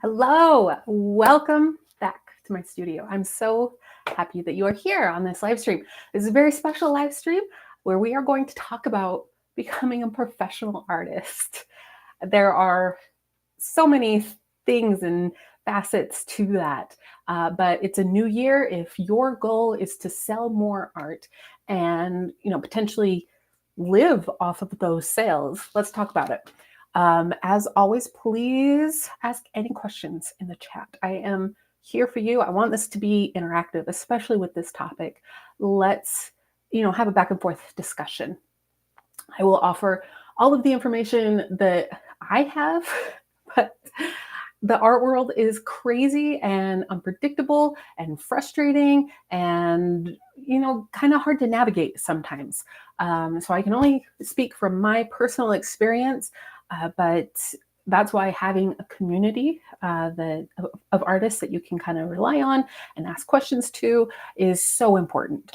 Hello, welcome back to my studio. I'm so happy that you are here on this live stream. This is a very special live stream where we are going to talk about becoming a professional artist. There are so many things and facets to that, but it's a new year. If your goal is to sell more art and potentially live off of those sales, let's talk about it. As always, please ask any questions in the chat. I am here for you. I want this to be interactive, especially with this topic. Let's, have a back and forth discussion. I will offer all of the information that I have, but the art world is crazy and unpredictable and frustrating and, kind of hard to navigate sometimes. So I can only speak from my personal experience, but that's why having a community of artists that you can kind of rely on and ask questions to is so important.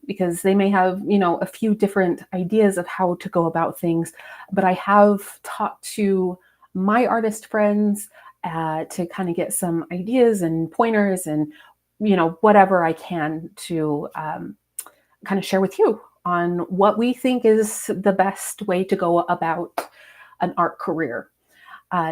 Because they may have, a few different ideas of how to go about things, but I have talked to my artist friends to kind of get some ideas and pointers and, whatever I can to kind of share with you on what we think is the best way to go about an art career.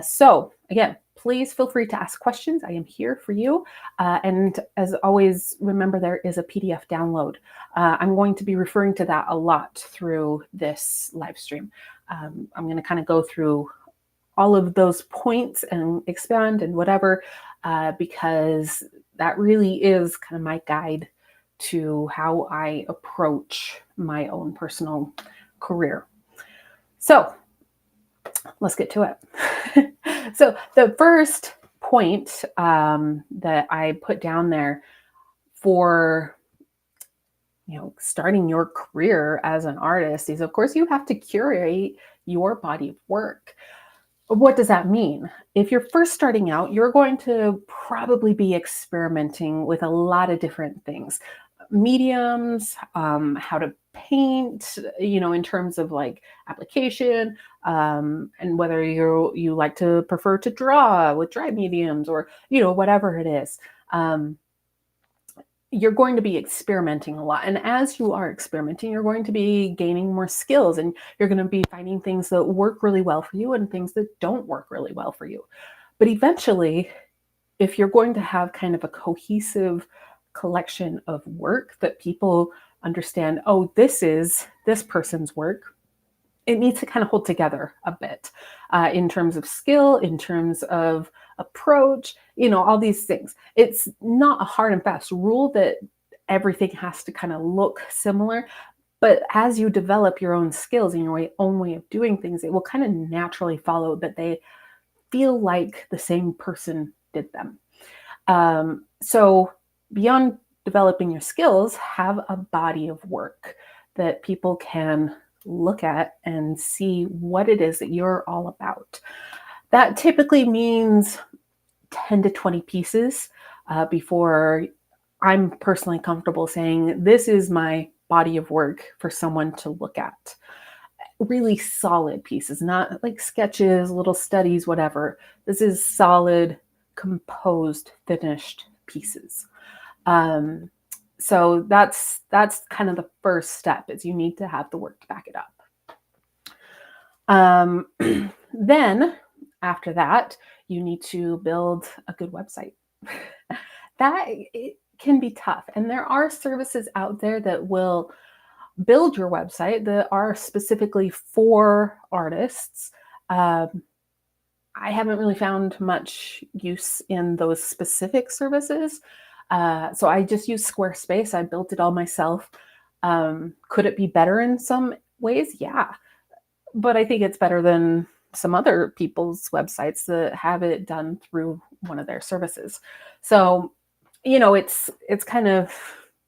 So again, please feel free to ask questions. I am here for you. And as always, remember there is a PDF download. I'm going to be referring to that a lot through this live stream. I'm going to kind of go through all of those points and expand and whatever, because that really is kind of my guide to how I approach my own personal career. So let's get to it. So the first point that I put down there for starting your career as an artist is, of course, you have to curate your body of work. What does that mean? If you're first starting out, you're going to probably be experimenting with a lot of different things. Mediums, how to paint, in terms of like application, and whether you like to prefer to draw with dry mediums or, whatever it is. You're going to be experimenting a lot. And as you are experimenting, you're going to be gaining more skills and you're going to be finding things that work really well for you and things that don't work really well for you. But eventually, if you're going to have kind of a cohesive collection of work that people understand, oh, this is this person's work, it needs to kind of hold together a bit in terms of skill, in terms of approach, all these things. It's not a hard and fast rule that everything has to kind of look similar. But as you develop your own skills and your own way of doing things, it will kind of naturally follow that they feel like the same person did them. So beyond developing your skills, have a body of work that people can look at and see what it is that you're all about. That typically means 10 to 20 pieces before I'm personally comfortable saying this is my body of work for someone to look at. Really solid pieces, not like sketches, little studies, whatever. This is solid, composed, finished pieces. So that's kind of the first step, is you need to have the work to back it up. Then after that, you need to build a good website. That it can be tough. And there are services out there that will build your website that are specifically for artists. I haven't really found much use in those specific services. So I just use Squarespace. I built it all myself. Could it be better in some ways? Yeah. But I think it's better than some other people's websites that have it done through one of their services. So, it's kind of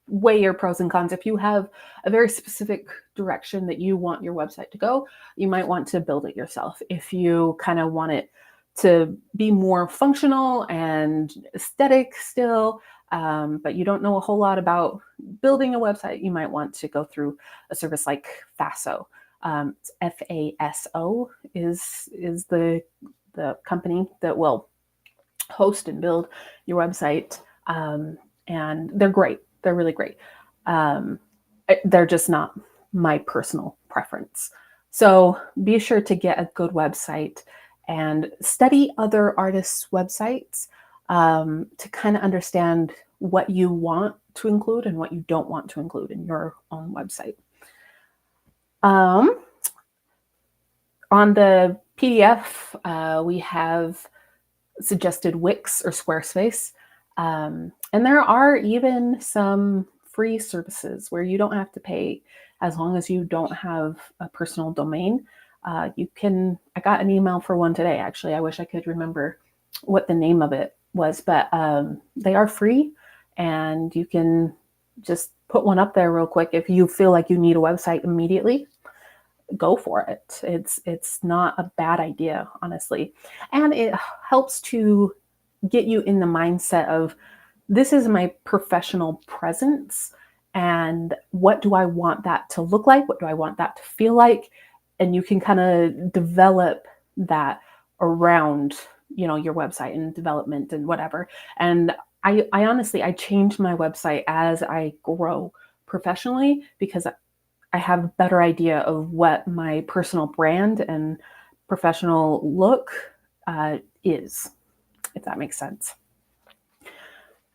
weigh your pros and cons. If you have a very specific direction that you want your website to go, you might want to build it yourself. If you kind of want it to be more functional and aesthetic still, but you don't know a whole lot about building a website, you might want to go through a service like Faso. FASO is the company that will host and build your website. And they're great. They're really great. They're just not my personal preference. So be sure to get a good website and study other artists' websites to kind of understand what you want to include and what you don't want to include in your own website. On the PDF, we have suggested Wix or Squarespace. And there are even some free services where you don't have to pay as long as you don't have a personal domain. I got an email for one today, actually. I wish I could remember what the name of it was, but they are free and you can just put one up there real quick. If you feel like you need a website immediately, go for it. It's not a bad idea, honestly. And it helps to get you in the mindset of, this is my professional presence, and what do I want that to look like? What do I want that to feel like? And you can kind of develop that around, your website and development and whatever. And I honestly, I change my website as I grow professionally, because I have a better idea of what my personal brand and professional look is, if that makes sense.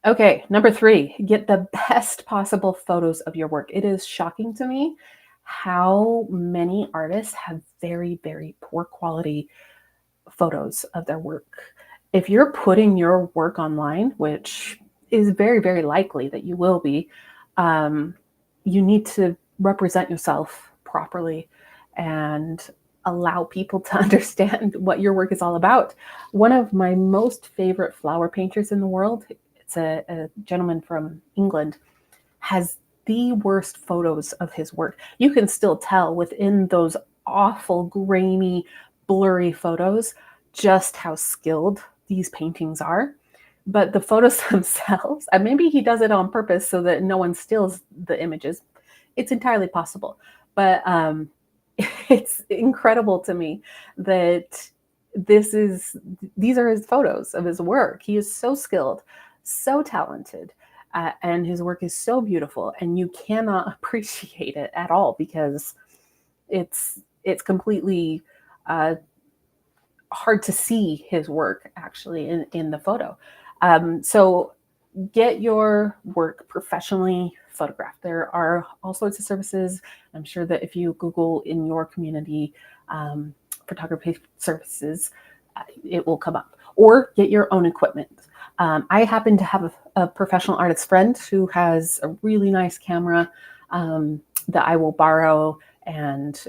Okay, number 3, get the best possible photos of your work. It is shocking to me how many artists have very, very poor quality photos of their work. If you're putting your work online, which is very, very likely that you will be, you need to represent yourself properly and allow people to understand what your work is all about. One of my most favorite flower painters in the world, it's a gentleman from England, has the worst photos of his work. You can still tell within those awful, grainy, blurry photos just how skilled these paintings are. But the photos themselves, and maybe he does it on purpose so that no one steals the images. It's entirely possible. But it's incredible to me that these are his photos of his work. He is so skilled, so talented, and his work is so beautiful, and you cannot appreciate it at all because it's completely hard to see his work actually in the photo. So get your work professionally photographed. There are all sorts of services. I'm sure that if you Google in your community photography services, it will come up. Or get your own equipment. I happen to have a professional artist friend who has a really nice camera that I will borrow and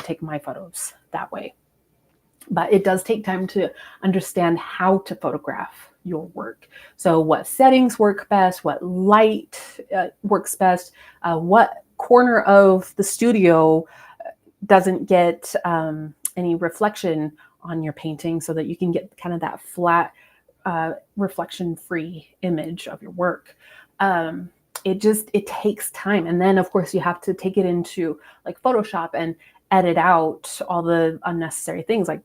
take my photos that way. But it does take time to understand how to photograph your work. So what settings work best, what light works best, what corner of the studio doesn't get any reflection on your painting so that you can get kind of that flat, reflection-free image of your work. It takes time. And then of course you have to take it into like Photoshop and edit out all the unnecessary things, like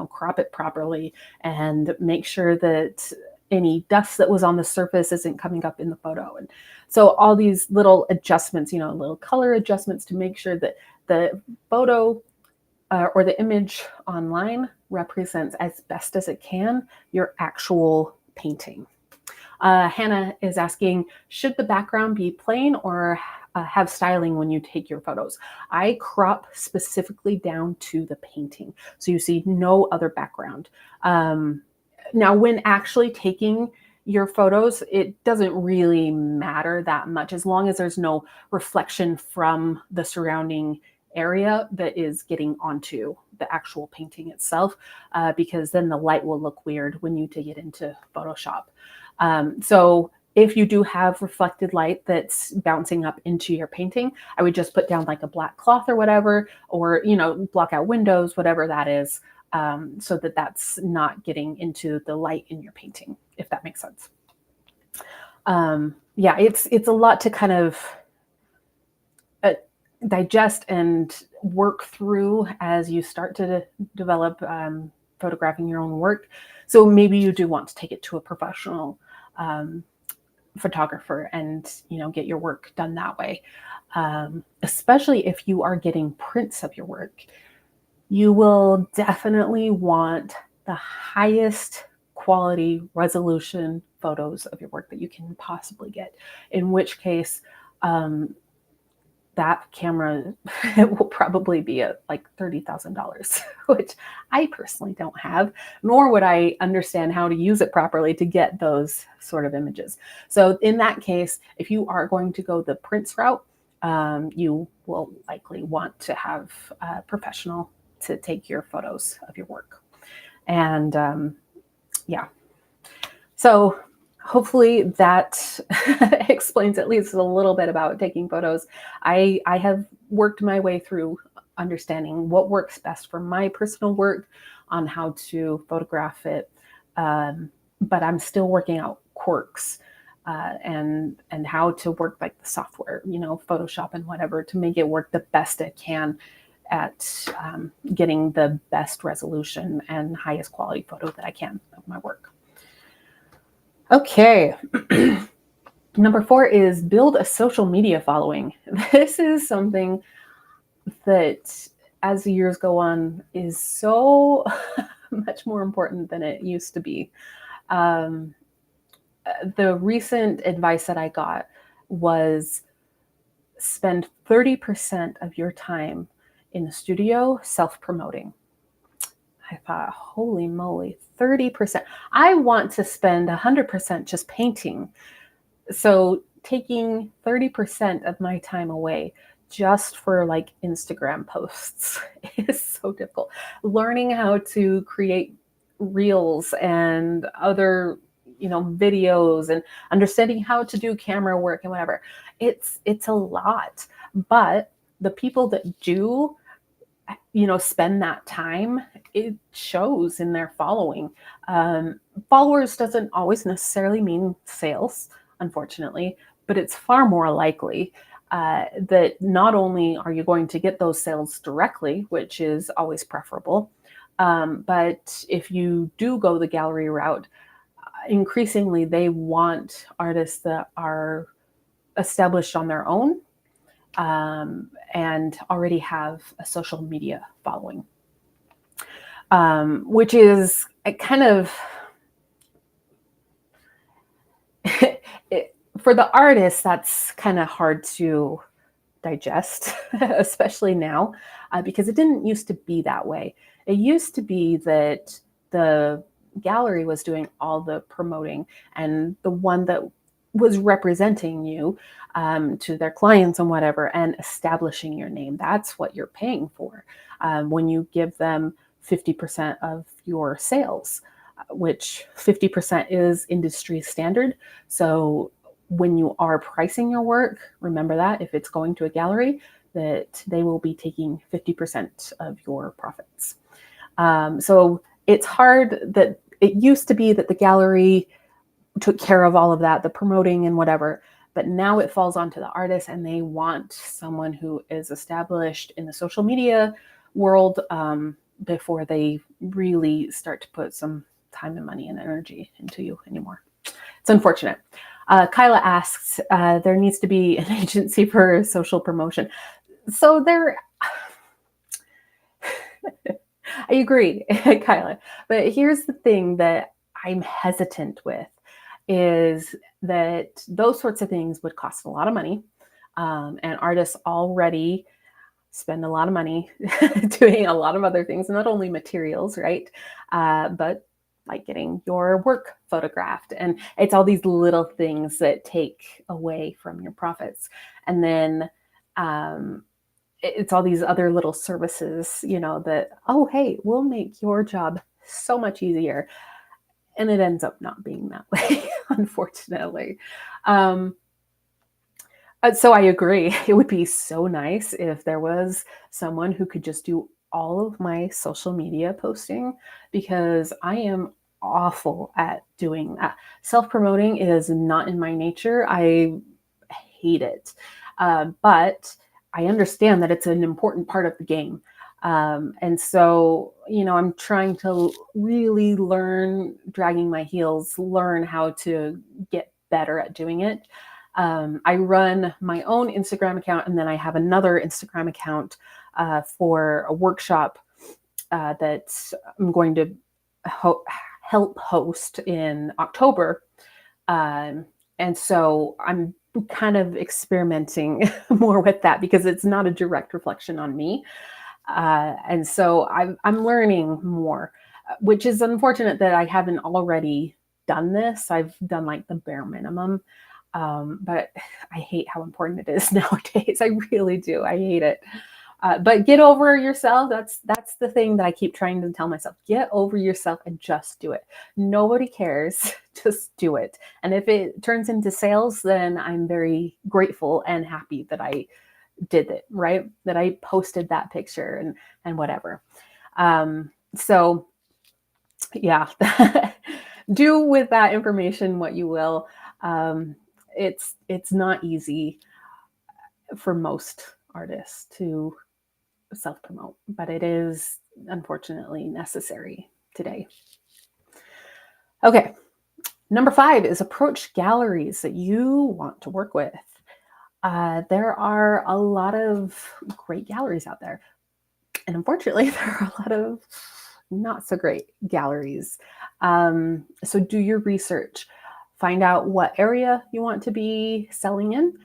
crop it properly and make sure that any dust that was on the surface isn't coming up in the photo. And so all these little adjustments, little color adjustments to make sure that the photo or the image online represents as best as it can your actual painting. Hannah is asking, should the background be plain or have styling when you take your photos? I crop specifically down to the painting, so you see no other background. Now, when actually taking your photos, it doesn't really matter that much as long as there's no reflection from the surrounding area that is getting onto the actual painting itself, because then the light will look weird when you take it into Photoshop. So if you do have reflected light that's bouncing up into your painting, I would just put down like a black cloth or whatever, or, block out windows, whatever that is, so that that's not getting into the light in your painting, if that makes sense. Yeah, it's a lot to kind of digest and work through as you start to develop photographing your own work. So maybe you do want to take it to a professional photographer and, get your work done that way. Especially if you are getting prints of your work, you will definitely want the highest quality resolution photos of your work that you can possibly get, in which case that camera will probably be at like $30,000, which I personally don't have, nor would I understand how to use it properly to get those sort of images. So in that case, if you are going to go the prints route, you will likely want to have a professional to take your photos of your work. And yeah, so hopefully that explains at least a little bit about taking photos. I have worked my way through understanding what works best for my personal work on how to photograph it. But I'm still working out quirks and how to work like the software, Photoshop and whatever, to make it work the best it can at getting the best resolution and highest quality photo that I can of my work. Okay. Number 4 is build a social media following. This is something that, as the years go on, is so much more important than it used to be. The recent advice that I got was spend 30% of your time in the studio self-promoting. I thought, holy moly, 30%. I want to spend 100% just painting. So taking 30% of my time away just for like Instagram posts is so difficult. Learning how to create reels and other, videos, and understanding how to do camera work and whatever. It's a lot. But the people that do, spend that time, it shows in their following. Followers doesn't always necessarily mean sales, unfortunately, but it's far more likely that not only are you going to get those sales directly, which is always preferable, but if you do go the gallery route, increasingly they want artists that are established on their own and already have a social media following, which is a kind of for the artist, that's kind of hard to digest, especially now, because it didn't used to be that way. It used to be that the gallery was doing all the promoting, and the one that was representing you to their clients and whatever, and establishing your name. That's what you're paying for when you give them 50% of your sales, which 50% is industry standard. So when you are pricing your work, remember that if it's going to a gallery, that they will be taking 50% of your profits. So it's hard that it used to be that the gallery took care of all of that, the promoting and whatever, but now it falls onto the artist, and they want someone who is established in the social media world before they really start to put some time and money and energy into you anymore. It's unfortunate. Kyla asks, there needs to be an agency for social promotion. So there, I agree, Kyla, but here's the thing that I'm hesitant with is that those sorts of things would cost a lot of money, and artists already spend a lot of money doing a lot of other things, not only materials, right? But like getting your work photographed, and it's all these little things that take away from your profits. And then it's all these other little services, that, oh, hey, we'll make your job so much easier. And it ends up not being that way, unfortunately. So I agree. It would be so nice if there was someone who could just do all of my social media posting, because I am awful at doing that. Self-promoting is not in my nature. I hate it. But I understand that it's an important part of the game. And so, I'm trying to really learn, dragging my heels, learn how to get better at doing it. I run my own Instagram account, and then I have another Instagram account for a workshop that I'm going to help host in October. And so I'm kind of experimenting more with that because it's not a direct reflection on me. And so I'm learning more, which is unfortunate that I haven't already done this. I've done like the bare minimum. But I hate how important it is nowadays. I really do. I hate it. But get over yourself. That's the thing that I keep trying to tell myself. Get over yourself and just do it. Nobody cares. Just do it. And if it turns into sales, then I'm very grateful and happy that I did it, right? That I posted that picture and whatever. So yeah, do with that information what you will. It's not easy for most artists to self-promote, but it is unfortunately necessary today. Okay, number 5 is approach galleries that you want to work with. There are a lot of great galleries out there, and unfortunately, there are a lot of not so great galleries. So do your research. Find out what area you want to be selling in.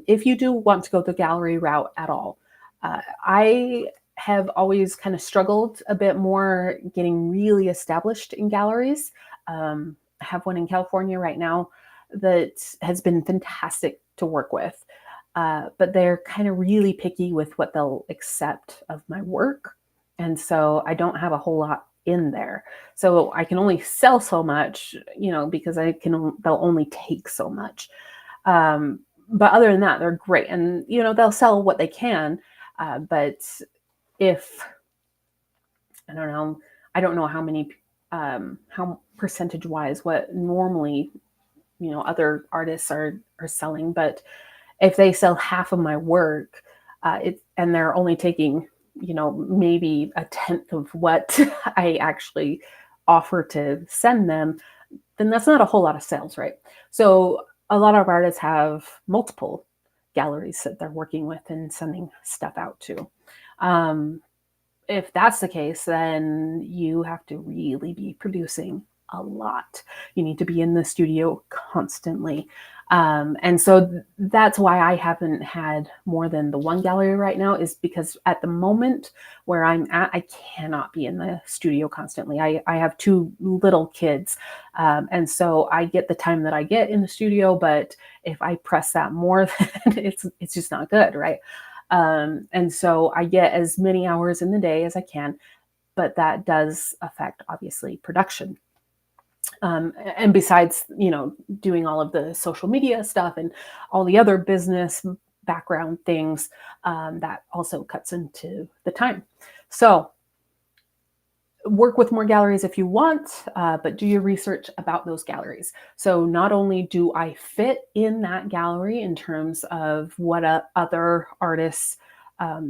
If you do want to go the gallery route at all. I have always kind of struggled a bit more getting really established in galleries. I have one in California right now that has been fantastic to work with. But they're kind of really picky with what they'll accept of my work. And so I don't have a whole lot in there. So I can only sell so much, because they'll only take so much. But other than that, they're great. And, they'll sell what they can. But if, I don't know how many, how percentage wise, what normally, other artists are selling, but if they sell half of my work, and they're only taking, maybe a tenth of what I actually offer to send them, then that's not a whole lot of sales, right? So a lot of artists have multiple galleries that they're working with and sending stuff out to. If that's the case, then you have to really be producing a lot. You need to be in the studio constantly. And so that's why I haven't had more than the one gallery right now, is because at the moment where I'm at, I cannot be in the studio constantly. I have 2 little kids. And so I get the time that I get in the studio, but if I press that more, then it's just not good, right? And so I get as many hours in the day as I can, but that does affect, obviously, production. And besides, doing all of the social media stuff and all the other business background things, that also cuts into the time. So work with more galleries if you want, but do your research about those galleries. So not only do I fit in that gallery in terms of what other artists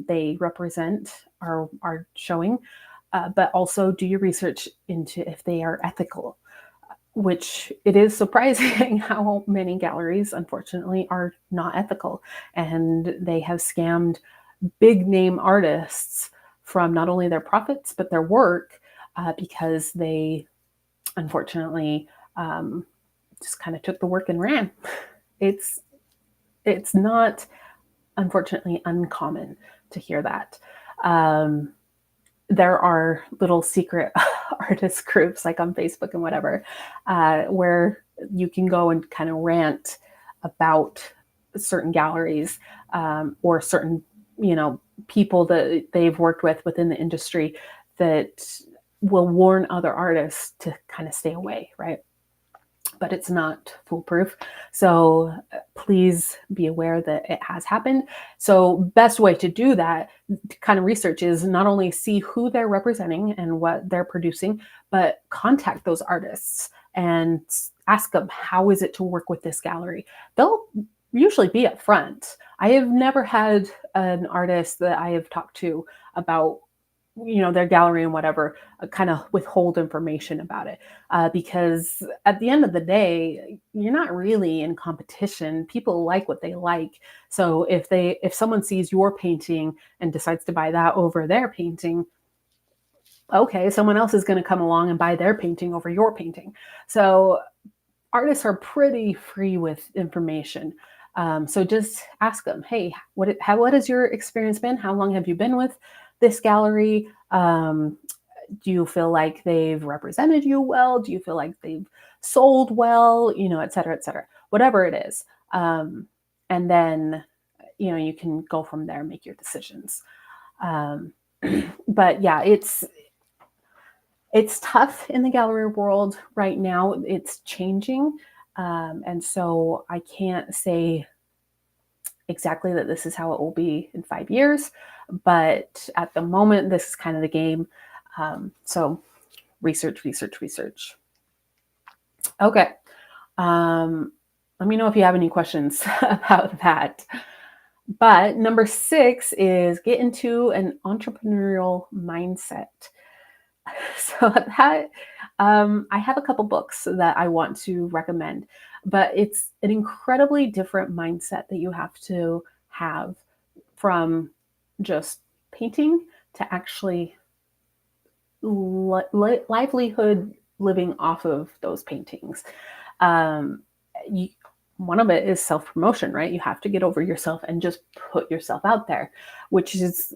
they represent are showing, but also do your research into if they are ethical, which it is surprising how many galleries, unfortunately, are not ethical. And they have scammed big name artists from not only their profits, but their work, because they, unfortunately, just kind of took the work and ran. It's not, unfortunately, uncommon to hear that. There are little secret artist groups like on Facebook and whatever, where you can go and kind of rant about certain galleries, or certain, people that they've worked with within the industry that will warn other artists to kind of stay away, right? But it's not foolproof. So please be aware that it has happened. So best way to do that kind of research is not only see who they're representing and what they're producing, but contact those artists and ask them, how is it to work with this gallery? They'll usually be upfront. I have never had an artist that I have talked to about, their gallery and whatever, kind of withhold information about it, because at the end of the day, you're not really in competition. People like what they like. So if someone sees your painting and decides to buy that over their painting, okay, someone else is going to come along and buy their painting over your painting. So artists are pretty free with information. So just ask them, hey, what has your experience been? How long have you been with this gallery? Do you feel like they've represented you well? Do you feel like they've sold well? Et cetera, et cetera. Whatever it is. And then, you can go from there, make your decisions. But yeah, it's tough in the gallery world right now. It's changing. And so I can't say exactly that this is how it will be in 5 years, but at the moment, this is kind of the game. So research, research, research. Okay. Let me know if you have any questions about that. But number 6 is get into an entrepreneurial mindset. So that I have a couple books that I want to recommend, but it's an incredibly different mindset that you have to have from just painting to actually livelihood living off of those paintings. One of it is self-promotion, right? You have to get over yourself and just put yourself out there, which is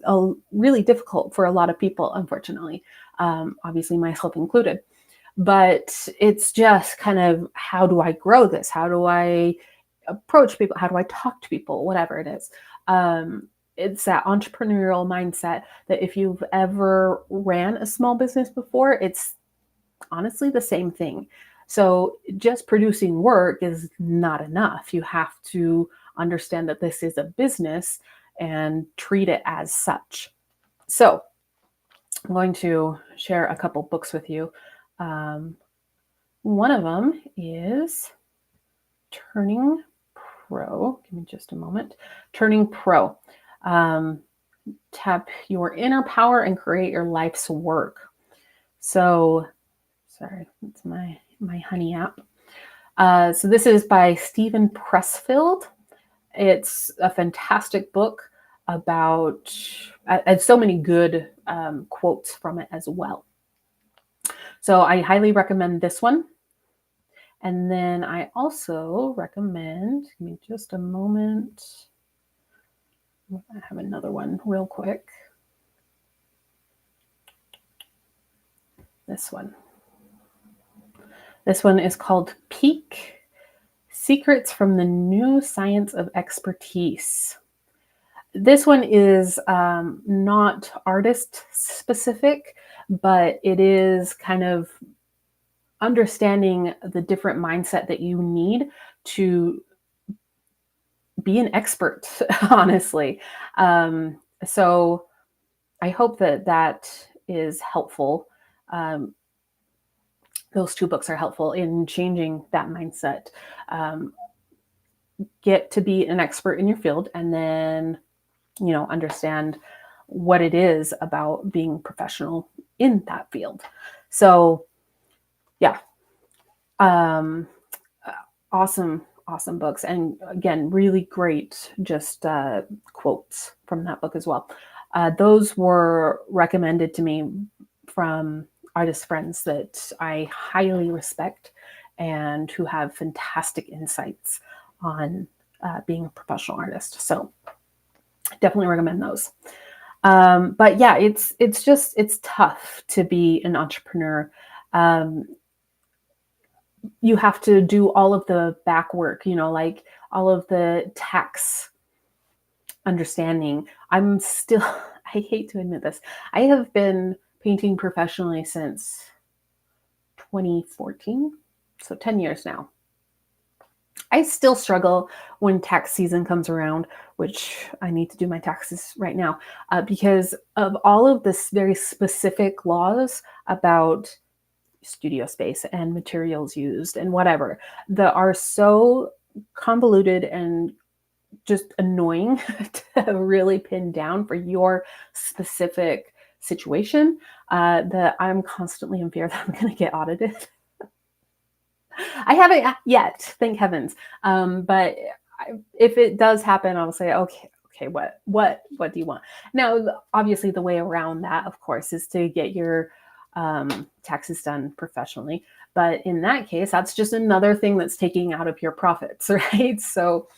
really difficult for a lot of people, unfortunately, obviously myself included. But it's just kind of, how do I grow this? How do I approach people? How do I talk to people? Whatever it is. It's that entrepreneurial mindset that if you've ever ran a small business before, it's honestly the same thing. So just producing work is not enough. You have to understand that this is a business and treat it as such. So I'm going to share a couple books with you. One of them is Turning Pro. Give me just a moment. Turning Pro. Tap your inner power and create your life's work. So, sorry, that's my honey app. So this is by Stephen Pressfield. It's a fantastic book about, and so many good quotes from it as well. So I highly recommend this one. And then I also recommend, give me just a moment. I have another one real quick. This one. This one is called Peak: Secrets from the New Science of Expertise. This one is not artist specific, but it is kind of understanding the different mindset that you need to be an expert, honestly. So I hope that is helpful. Those 2 books are helpful in changing that mindset. Get to be an expert in your field, and then, understand what it is about being professional in that field. So yeah, awesome books. And again, really great just quotes from that book as well. Those were recommended to me from artist friends that I highly respect and who have fantastic insights on being a professional artist. So definitely recommend those. But yeah, it's tough to be an entrepreneur. You have to do all of the back work, like all of the tax understanding. I hate to admit this, I have been painting professionally since 2014, so 10 years now. I still struggle when tax season comes around, which I need to do my taxes right now, because of all of this very specific laws about studio space and materials used and whatever that are so convoluted and just annoying to really pin down for your specific situation, that I'm constantly in fear that I'm going to get audited. I haven't yet, thank heavens. But if it does happen, I'll say, okay, what do you want? Now, obviously, the way around that, of course, is to get your taxes done professionally. But in that case, that's just another thing that's taking out of your profits, right? So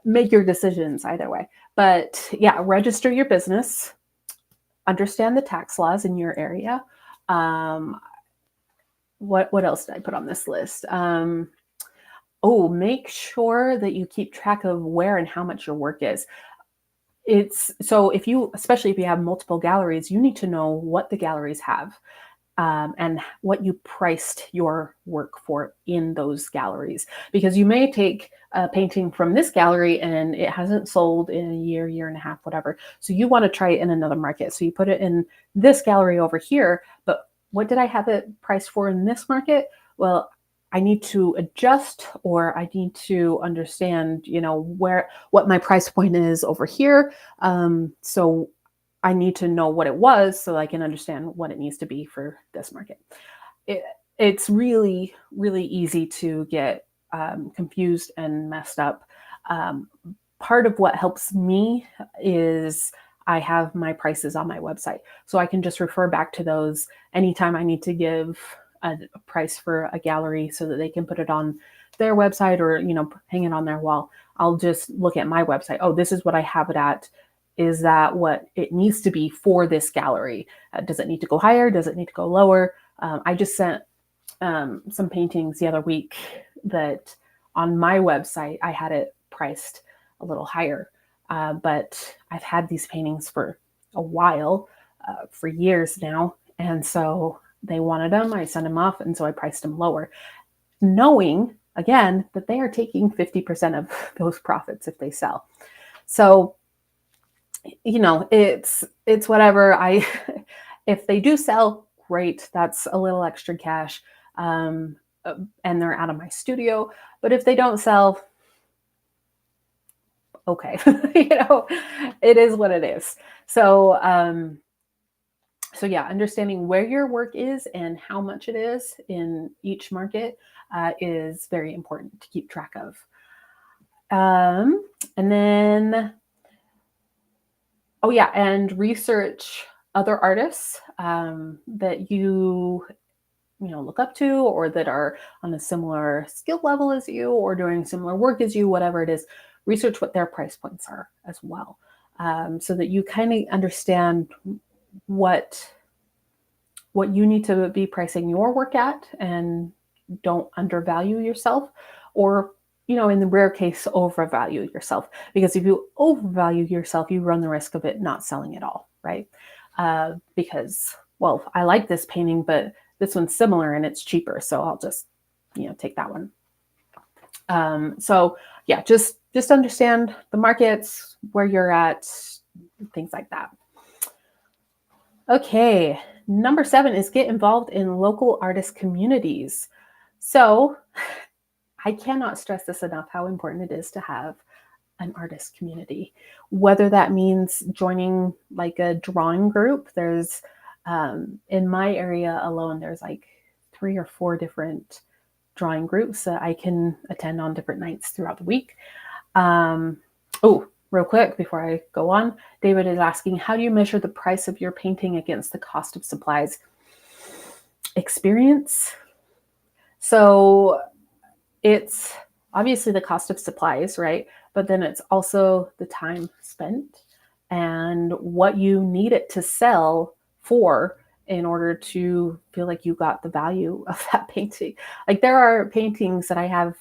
make your decisions either way. But yeah, register your business, understand the tax laws in your area. What else did I put on this list? Make sure that you keep track of where and how much your work is. Especially if you have multiple galleries, you need to know what the galleries have. And what you priced your work for in those galleries. Because you may take a painting from this gallery and it hasn't sold in a year and a half, whatever. So you want to try it in another market. So you put it in this gallery over here, but what did I have it priced for in this market? Well, I need to adjust, or I need to understand, what my price point is over here. So I need to know what it was so I can understand what it needs to be for this market. It's really, really easy to get confused and messed up. Part of what helps me is I have my prices on my website. So I can just refer back to those anytime I need to give a price for a gallery so that they can put it on their website or, hang it on their wall. I'll just look at my website. Oh, this is what I have it at. Is that what it needs to be for this gallery? Does it need to go higher? Does it need to go lower? I just sent some paintings the other week that on my website, I had it priced a little higher. But I've had these paintings for a while, for years now. And so they wanted them. I sent them off. And so I priced them lower, knowing, again, that they are taking 50% of those profits if they sell. So it's whatever. If they do sell, great. That's a little extra cash. And they're out of my studio. But if they don't sell, okay, it is what it is. So yeah, understanding where your work is and how much it is in each market is very important to keep track of. And then, and research other artists that you look up to, or that are on a similar skill level as you, or doing similar work as you, whatever it is. Research what their price points are as well, so that you kind of understand what you need to be pricing your work at, and don't undervalue yourself, or in the rare case, overvalue yourself. Because if you overvalue yourself, you run the risk of it not selling at all, right? Because, well, I like this painting, but this one's similar and it's cheaper, so I'll just, take that one. So yeah, just understand the markets, where you're at, things like that. Okay, number 7 is get involved in local artist communities. So I cannot stress this enough, how important it is to have an artist community, whether that means joining like a drawing group. There's, in my area alone, there's like 3 or 4 different drawing groups that I can attend on different nights throughout the week. Real quick before I go on, David is asking, how do you measure the price of your painting against the cost of supplies? Experience. So it's obviously the cost of supplies, right? But then it's also the time spent and what you need it to sell for in order to feel like you got the value of that painting. Like, there are paintings that I have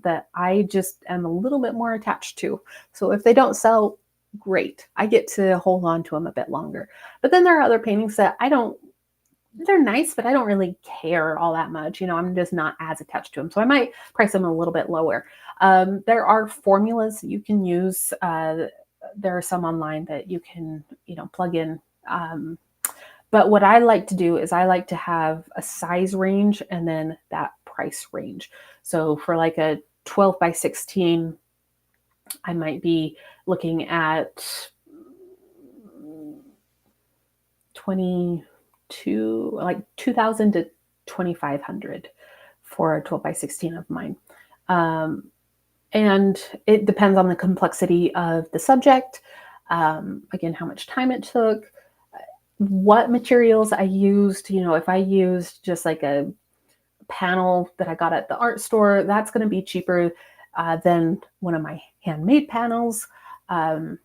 that I just am a little bit more attached to. So if they don't sell, great. I get to hold on to them a bit longer. But then there are other paintings that they're nice, but I don't really care all that much. I'm just not as attached to them. So I might price them a little bit lower. There are formulas that you can use. There are some online that you can, plug in. But what I like to do is I like to have a size range and then that price range. So for like a 12 by 16 I might be looking at 2,000 to 2,500 for a 12 by 16 of mine. And it depends on the complexity of the subject. Again, how much time it took, what materials I used. If I used just like a panel that I got at the art store, that's going to be cheaper than one of my handmade panels. And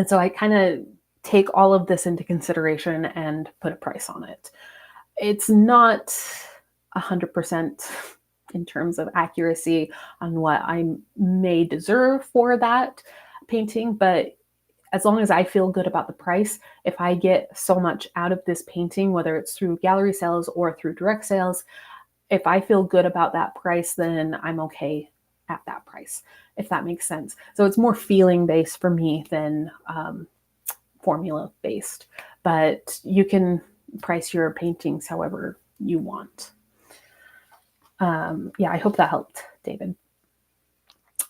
so I kind of take all of this into consideration and put a price on it. It's not 100% in terms of accuracy on what I may deserve for that painting, but as long as I feel good about the price, if I get so much out of this painting, whether it's through gallery sales or through direct sales, if I feel good about that price, then I'm okay at that price, if that makes sense. So it's more feeling based for me than formula based, but you can price your paintings however you want. Yeah, I hope that helped, David.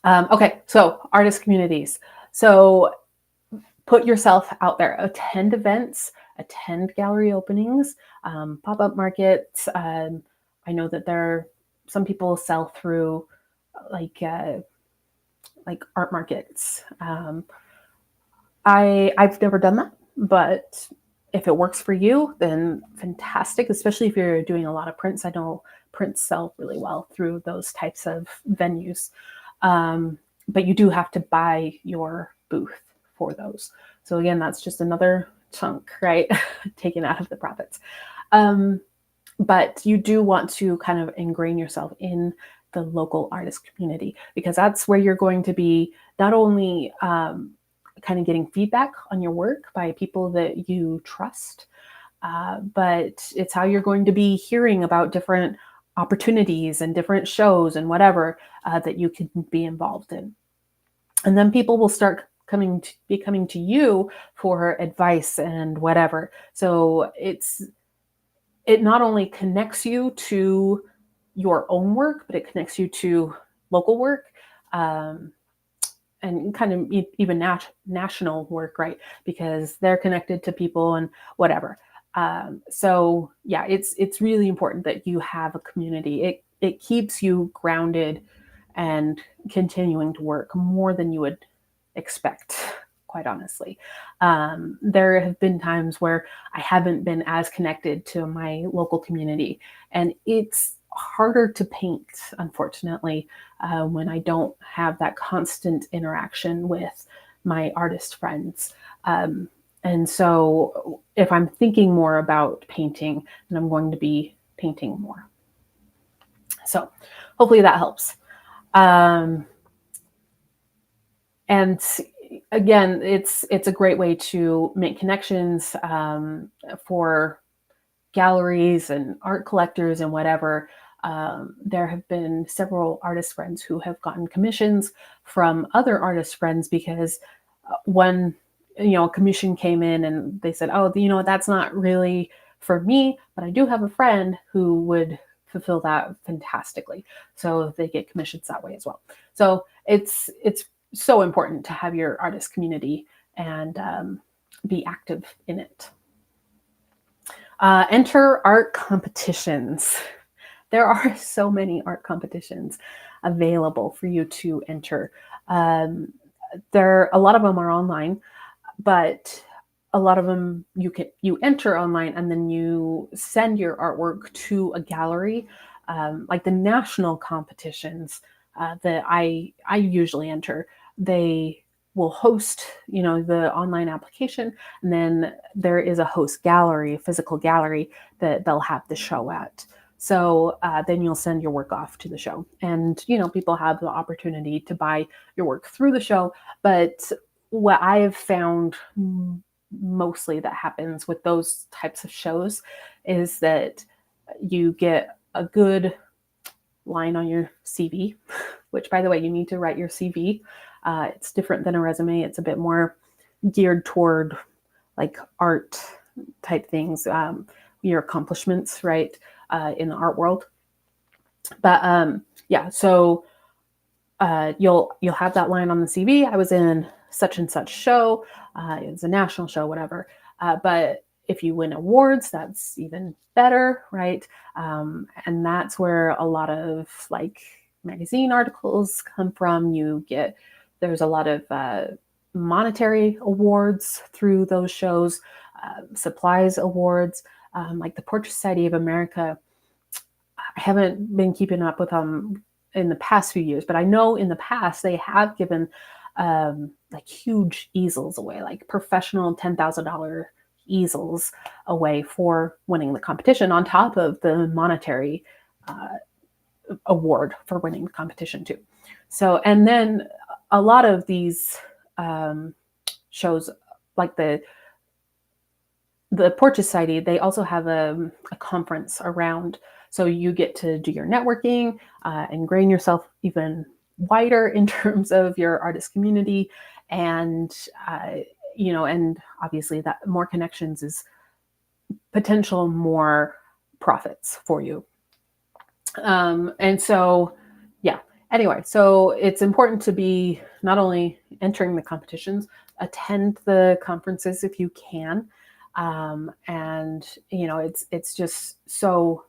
Okay, so artist communities. So put yourself out there, attend events, attend gallery openings, pop-up markets. I know that some people sell through like art markets. I've never done that, but if it works for you, then fantastic, especially if you're doing a lot of prints. I know prints sell really well through those types of venues. But you do have to buy your booth for those. So again, that's just another chunk, right? Taken out of the profits. But you do want to kind of ingrain yourself in the local artist community, because that's where you're going to be not only kind of getting feedback on your work by people that you trust, but it's how you're going to be hearing about different opportunities and different shows and whatever that you can be involved in. And then people will start coming to you for advice and whatever. So it not only connects you to your own work, but it connects you to local work, and kind of even national work, right? Because they're connected to people and whatever. So yeah, it's really important that you have a community. It keeps you grounded and continuing to work more than you would expect, quite honestly. There have been times where I haven't been as connected to my local community, and it's harder to paint, unfortunately, when I don't have that constant interaction with my artist friends. And so if I'm thinking more about painting, then I'm going to be painting more. So hopefully that helps. And again, it's a great way to make connections for galleries and art collectors and whatever. There have been several artist friends who have gotten commissions from other artist friends because one, a commission came in and they said, oh, that's not really for me, but I do have a friend who would fulfill that fantastically. So they get commissions that way as well. So it's so important to have your artist community and be active in it. Enter art competitions. There are so many art competitions available for you to enter. A lot of them are online, but a lot of them you enter online and then you send your artwork to a gallery. Like the national competitions that I usually enter, they will host, the online application, and then there is a host gallery, a physical gallery that they'll have the show at. So then you'll send your work off to the show, and people have the opportunity to buy your work through the show. But what I have found mostly that happens with those types of shows is that you get a good line on your CV, which, by the way, you need to write your CV. It's different than a resume. It's a bit more geared toward like art type things, your accomplishments, right, in the art world. But yeah, so you'll have that line on the CV. I was in such and such show. It's a national show, whatever. But if you win awards, that's even better, right? And that's where a lot of like magazine articles come from. There's a lot of monetary awards through those shows, supplies awards, like the Portrait Society of America. I haven't been keeping up with them in the past few years, but I know in the past they have given like huge easels away, like professional $10,000 easels away for winning the competition, on top of the monetary award for winning the competition too. So, and then a lot of these shows, like the Portrait Society, they also have a conference around, so you get to do your networking, ingrain yourself even wider in terms of your artist community, and and obviously that more connections is potential more profits for you. And so, yeah. Anyway, so it's important to be not only entering the competitions, attend the conferences if you can. And it's just so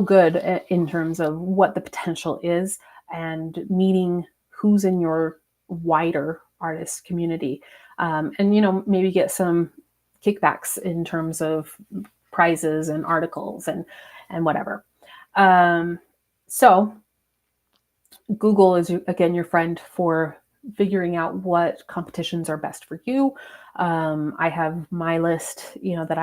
good in terms of what the potential is, and meeting who's in your wider artist community, and maybe get some kickbacks in terms of prizes and articles and whatever. So Google is, again, your friend for figuring out what competitions are best for you. I have my list, that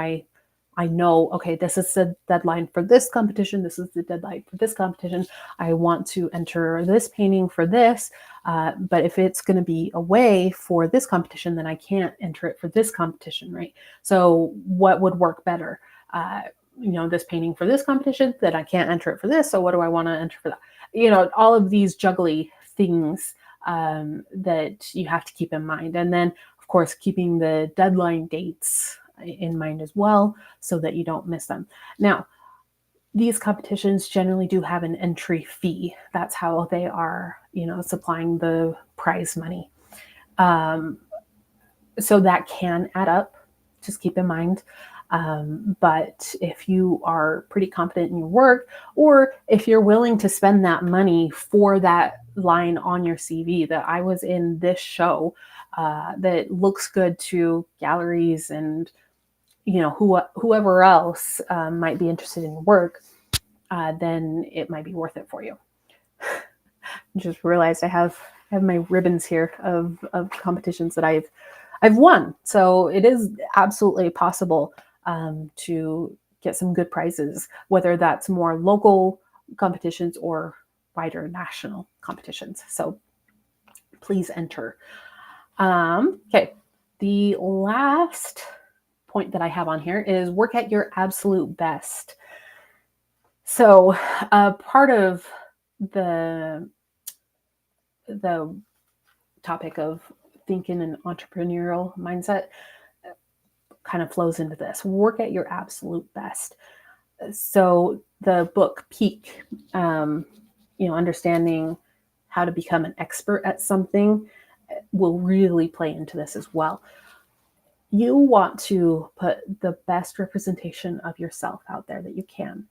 I know, okay, this is the deadline for this competition. This is the deadline for this competition. I want to enter this painting for this. But if it's going to be away for this competition, then I can't enter it for this competition, right? So what would work better? This painting for this competition, then I can't enter it for this. So what do I want to enter for that? All of these juggly things that you have to keep in mind. And then, of course, keeping the deadline dates in mind as well, so that you don't miss them. Now, these competitions generally do have an entry fee. That's how they are, supplying the prize money. So that can add up. Just keep in mind. But if you are pretty confident in your work, or if you're willing to spend that money for that line on your CV that I was in this show, that looks good to galleries and whoever else might be interested in your work, then it might be worth it for you. Just realized I have my ribbons here of competitions that I've won. So it is absolutely possible to get some good prizes, whether that's more local competitions or wider national competitions. So please enter. Okay, the last point that I have on here is work at your absolute best. So part of the topic of thinking an entrepreneurial mindset kind of flows into this. Work at your absolute best. So the book Peak, understanding how to become an expert at something, will really play into this as well. You want to put the best representation of yourself out there that you can.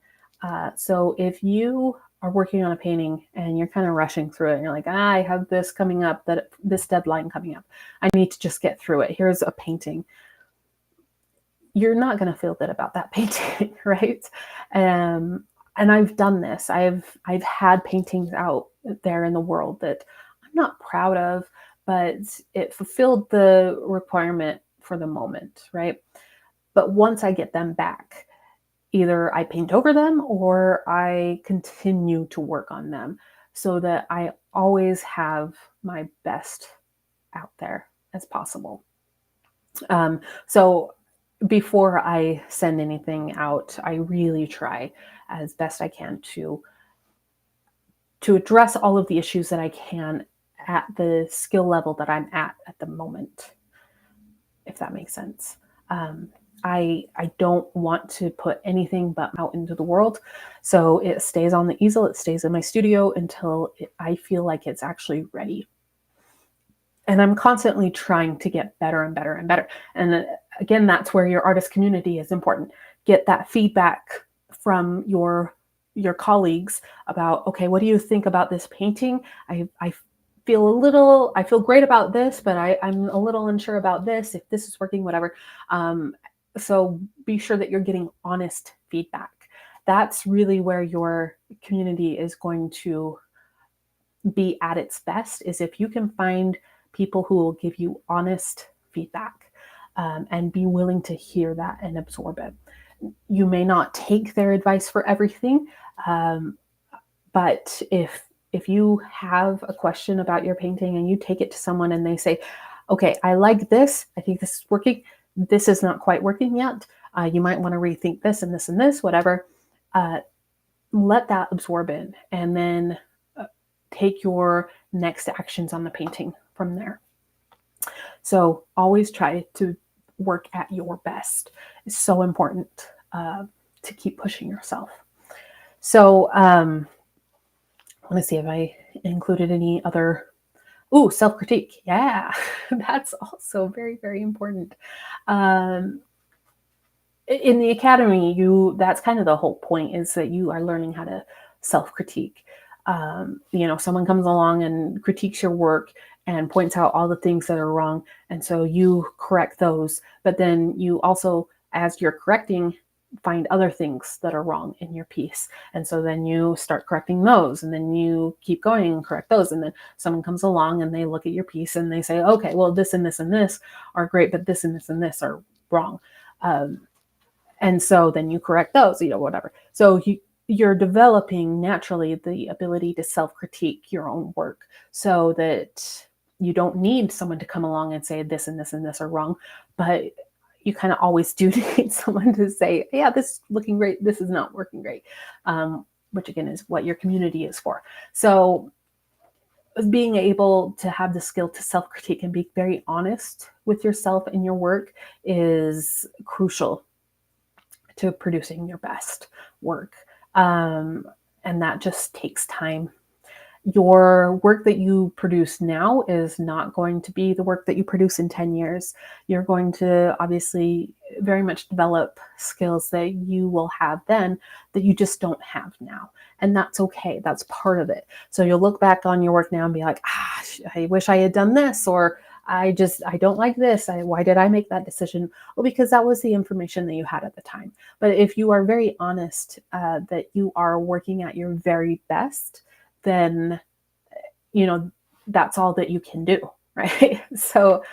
So if you are working on a painting and you're kind of rushing through it and you're like, I have this coming up, this deadline coming up, I need to just get through it. Here's a painting. You're not going to feel good about that painting, right? And I've done this. I've had paintings out there in the world that I'm not proud of, but it fulfilled the requirement for the moment, right? But once I get them back, either I paint over them or I continue to work on them, so that I always have my best out there as possible. So before I send anything out, I really try as best I can to address all of the issues that I can at the skill level that I'm at the moment, if that makes sense. I don't want to put anything but out into the world. So it stays on the easel, it stays in my studio until I feel like it's actually ready. And I'm constantly trying to get better and better and better. And again, that's where your artist community is important. Get that feedback from your colleagues about, okay, what do you think about this painting? I feel great about this, but I'm a little unsure about this, if this is working, whatever. So be sure that you're getting honest feedback. That's really where your community is going to be at its best, is if you can find people who will give you honest feedback, and be willing to hear that and absorb it. You may not take their advice for everything, but if you have a question about your painting and you take it to someone and they say, okay, I like this, I think this is working, this is not quite working yet, you might want to rethink this and this and this, whatever, let that absorb in, and then take your next actions on the painting from there. So always try to work at your best. It's so important to keep pushing yourself. So let me see if I included any other. Ooh, self-critique. Yeah, that's also very, very important. In the academy, that's kind of the whole point, is that you are learning how to self-critique. Someone comes along and critiques your work and points out all the things that are wrong. And so you correct those, but then you also, as you're correcting, find other things that are wrong in your piece. And so then you start correcting those, and then you keep going and correct those. And then someone comes along and they look at your piece and they say, okay, well, this and this and this are great, but this and this and this are wrong. And so then you correct those, whatever. So you're developing naturally the ability to self-critique your own work, so that you don't need someone to come along and say this and this and this are wrong, but you kind of always do need someone to say, yeah, this is looking great, this is not working great, which again is what your community is for. So being able to have the skill to self-critique and be very honest with yourself and your work is crucial to producing your best work. And that just takes time. Your work that you produce now is not going to be the work that you produce in 10 years. You're going to obviously very much develop skills that you will have then that you just don't have now. And that's okay. That's part of it. So you'll look back on your work now and be like, I wish I had done this, or I don't like this. Why did I make that decision? Well, because that was the information that you had at the time. But if you are very honest that you are working at your very best, then, that's all that you can do, right? So,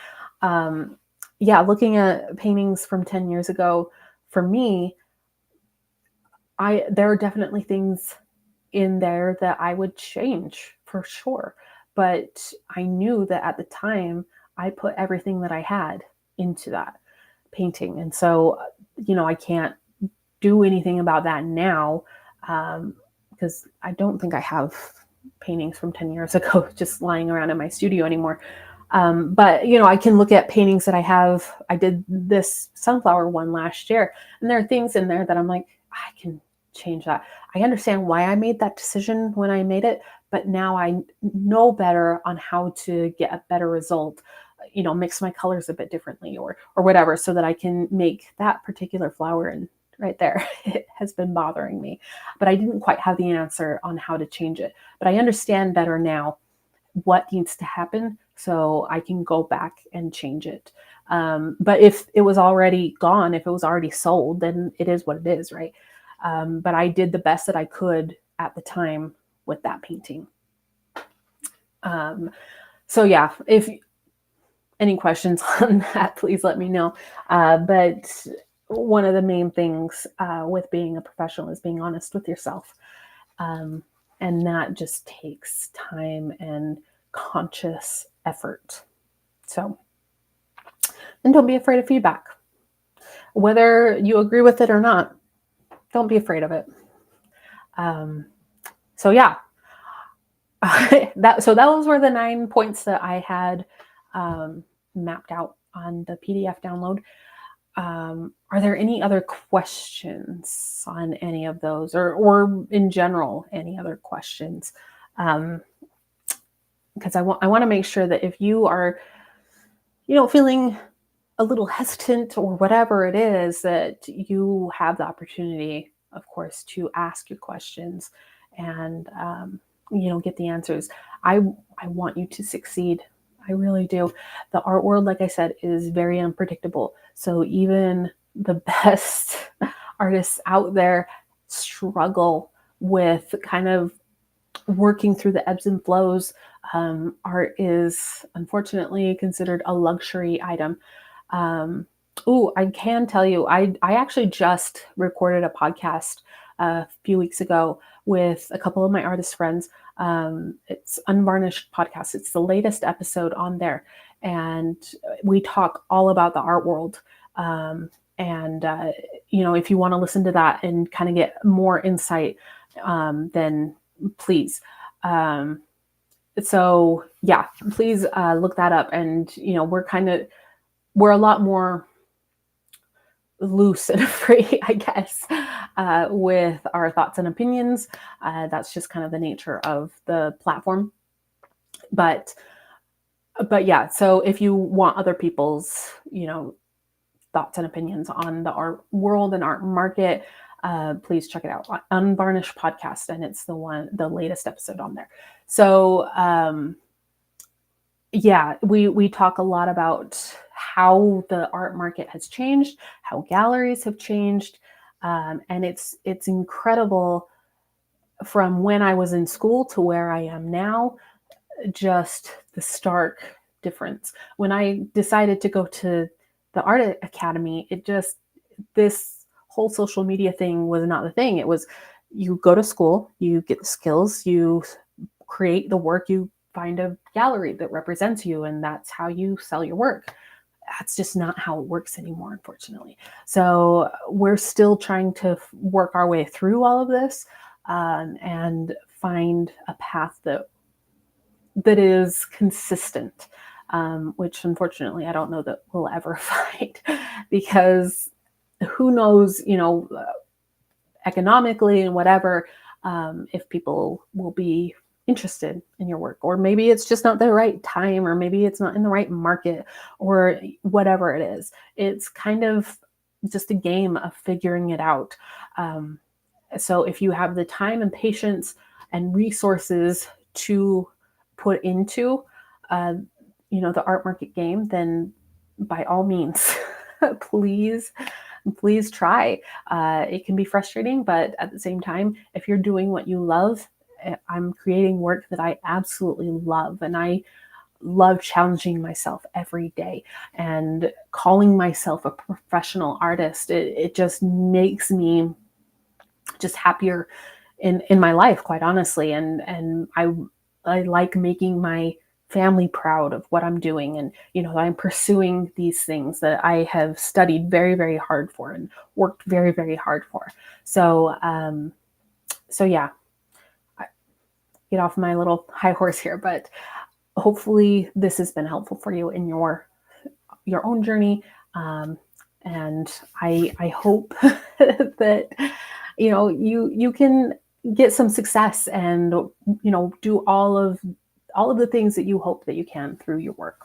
looking at paintings from 10 years ago, for me, there are definitely things in there that I would change for sure. But I knew that at the time, I put everything that I had into that painting. And so, I can't do anything about that now, because I don't think I have paintings from 10 years ago just lying around in my studio anymore. But, I can look at paintings that I have. I did this sunflower one last year, and there are things in there that I'm like, I can change that. I understand why I made that decision when I made it, but now I know better on how to get a better result, mix my colors a bit differently or whatever, so that I can make that particular flower. And right there, it has been bothering me, but I didn't quite have the answer on how to change it. But I understand better now what needs to happen, so I can go back and change it. But if it was already gone, if it was already sold, then it is what it is, right? But I did the best that I could at the time with that painting. So yeah, if any questions on that, please let me know. But one of the main things with being a professional is being honest with yourself. And that just takes time and conscious effort. So, and don't be afraid of feedback. Whether you agree with it or not, don't be afraid of it. So yeah, those were the 9 points that I had mapped out on the PDF download. are there any other questions on any of those, or in general, any other questions? Because I want to make sure that if you are, feeling a little hesitant or whatever it is, that you have the opportunity, of course, to ask your questions and get the answers. I want you to succeed. I really do. The art world, like I said, is very unpredictable. So even the best artists out there struggle with kind of working through the ebbs and flows. Art is unfortunately considered a luxury item. I can tell you, I actually just recorded a podcast a few weeks ago with a couple of my artist friends. It's Unvarnished Podcast. It's the latest episode on there. And we talk all about the art world. If you want to listen to that and kind of get more insight, then please. Please look that up. And, we're a lot more loose and free, I guess, with our thoughts and opinions. That's just kind of the nature of the platform. But yeah, so if you want other people's, thoughts and opinions on the art world and art market, please check it out. Unvarnished Podcast, and it's the latest episode on there. So we talk a lot about how the art market has changed, how galleries have changed, and it's incredible from when I was in school to where I am now. Just the stark difference. When I decided to go to the art academy, this whole social media thing was not the thing. It was, you go to school, you get the skills, you create the work, you find a gallery that represents you, and that's how you sell your work. That's just not how it works anymore, unfortunately. So we're still trying to work our way through all of this, and find a path that is consistent, which unfortunately I don't know that we'll ever find, because who knows, economically and whatever, if people will be interested in your work, or maybe it's just not the right time, or maybe it's not in the right market, or whatever it is. It's kind of just a game of figuring it out. So if you have the time and patience and resources to put into, the art market game, then by all means, please try. It can be frustrating, but at the same time, if you're doing what you love, I'm creating work that I absolutely love, and I love challenging myself every day and calling myself a professional artist. It just makes me just happier in my life, quite honestly. And I like making my family proud of what I'm doing. And, I'm pursuing these things that I have studied very, very hard for and worked very, very hard for. So yeah, I get off my little high horse here, but hopefully this has been helpful for you in your own journey. And I hope that, you can get some success and, do all of the things that you hope that you can through your work.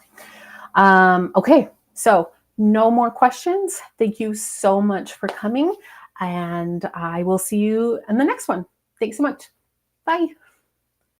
Okay, so no more questions. Thank you so much for coming, and I will see you in the next one. Thanks so much. Bye.